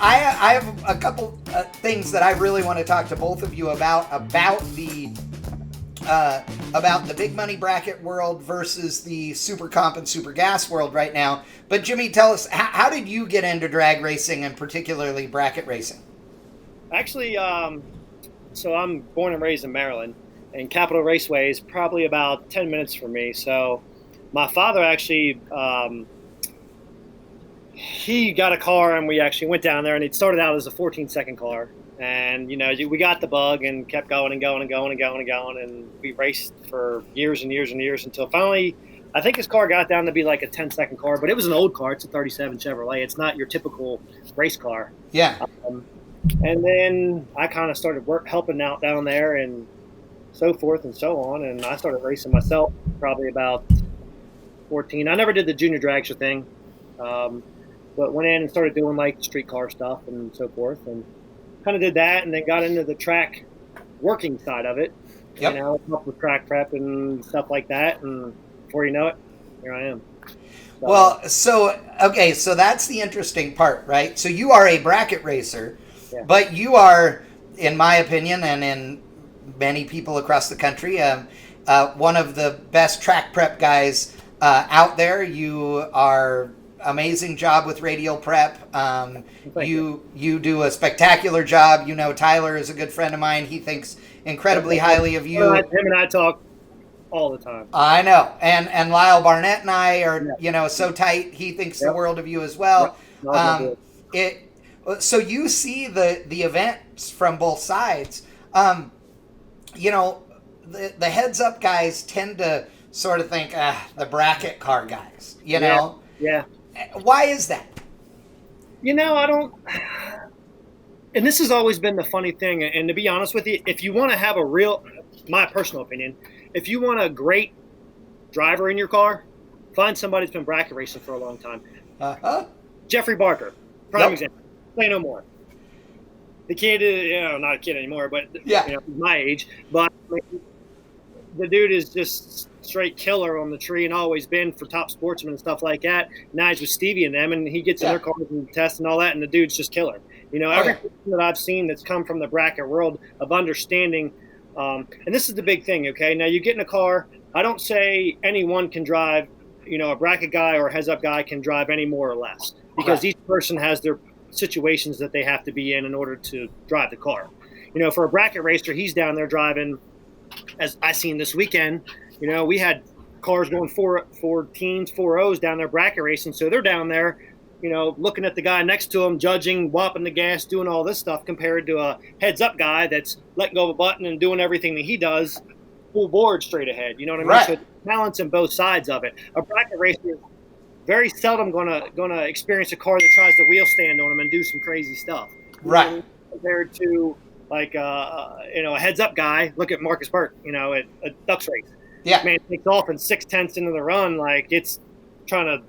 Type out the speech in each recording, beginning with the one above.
I have a couple things that I really want to talk to both of you about the big money bracket world versus the super comp and super gas world right now. But Jimmy, tell us, how did you get into drag racing and particularly bracket racing? Actually, so I'm born and raised in Maryland, and Capitol Raceway is probably about 10 minutes from me. So my father actually, he got a car, and we actually went down there, and it started out as a 14-second car. And, we got the bug and kept going and going and going and going and going. And we raced for years and years and years until finally, I think his car got down to be like a 10-second car. But it was an old car. It's a 37 Chevrolet. It's not your typical race car. Yeah. And then I kind of started helping out down there and so forth and so on. And I started racing myself probably about 14. I never did the junior dragster thing, but went in and started doing like street car stuff and so forth. And kind of did that, and then got into the track working side of it. Yep. Up with track prep and stuff like that, and before you know it, here I am. So, well, so that's the interesting part, right? So you are a bracket racer, yeah. But you are, in my opinion, and in many people across the country, one of the best track prep guys out there. You are amazing job with radial prep. You do a spectacular job. Tyler is a good friend of mine. He thinks incredibly highly of you. Him and I talk all the time. I know. And Lyle Barnett and I are, so tight. He thinks the world of you as well. So you see the events from both sides. The heads up guys tend to sort of think, the bracket car guys, Yeah. Why is that? I don't. And this has always been the funny thing. And to be honest with you, if you want to have my personal opinion, if you want a great driver in your car, find somebody that's been bracket racing for a long time. Jeffrey Barker, prime example. Say no more. The kid is, not a kid anymore, but my age. But the dude is just straight killer on the tree and always been for Top Sportsman and stuff like that. Now he's with Stevie and them, and he gets in their cars and tests and all that, and the dude's just killer. Everything that I've seen that's come from the bracket world of understanding, and this is the big thing, okay? Now you get in a car, I don't say anyone can drive, a bracket guy or a heads-up guy can drive any more or less, because each person has their situations that they have to be in order to drive the car. For a bracket racer, he's down there driving, as I seen this weekend, we had cars going 4-teens, 4-0s down there bracket racing. So they're down there, looking at the guy next to him, judging, whopping the gas, doing all this stuff compared to a heads-up guy that's letting go of a button and doing everything that he does full board straight ahead. You know what I mean? Right. So balancing both sides of it. A bracket racer is very seldom gonna experience a car that tries to wheel stand on him and do some crazy stuff. Right. Compared to like a heads-up guy. Look at Marcus Burke, at a Ducks race. Yeah. Man takes off in 6/10 into the run like it's trying to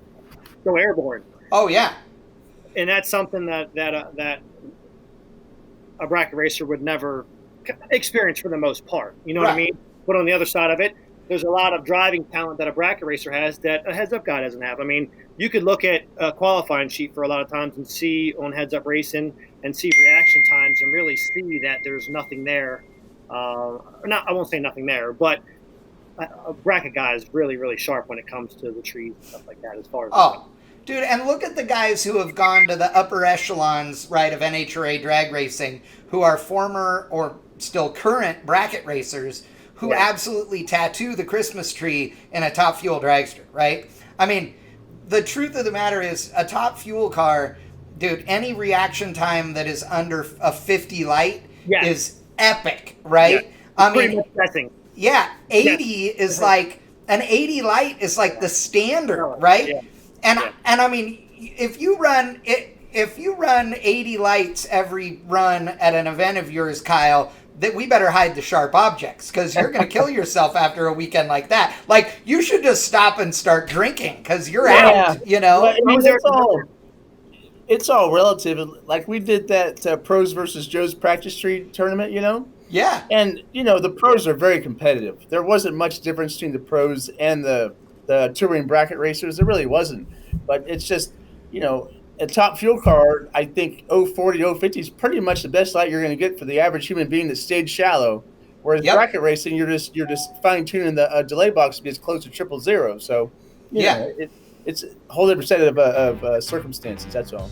go airborne. Oh yeah. And that's something that a bracket racer would never experience for the most part. You know what I mean? But on the other side of it, there's a lot of driving talent that a bracket racer has that a heads-up guy doesn't have. I mean, you could look at a qualifying sheet for a lot of times and see on heads-up racing and see reaction times and really see that there's nothing there. I won't say nothing there, but a bracket guy is really, really sharp when it comes to the trees and stuff like that as far as dude, and look at the guys who have gone to the upper echelons, right, of NHRA drag racing, who are former or still current bracket racers who absolutely tattoo the Christmas tree in a Top Fuel dragster, right? I mean, the truth of the matter is a Top Fuel car, dude, any reaction time that is under a 50 light is epic, right? I mean, yeah, 80 is like, an 80 light is like the standard, right? Yeah. And I mean, if you run 80 lights every run at an event of yours, Kyle, that we better hide the sharp objects, because you're going to kill yourself after a weekend like that. Like, you should just stop and start drinking because you're out, Well, I mean, it's all relative. Like, we did that Pros versus Joe's practice tree tournament, Yeah. And, the pros are very competitive. There wasn't much difference between the pros and the touring bracket racers. There really wasn't. But it's just, a top fuel car, I think 040, 050 is pretty much the best light you're going to get for the average human being that stayed shallow. Whereas bracket racing, you're just fine tuning the delay box to be as close to 000. So, it's a whole different set of circumstances. That's all.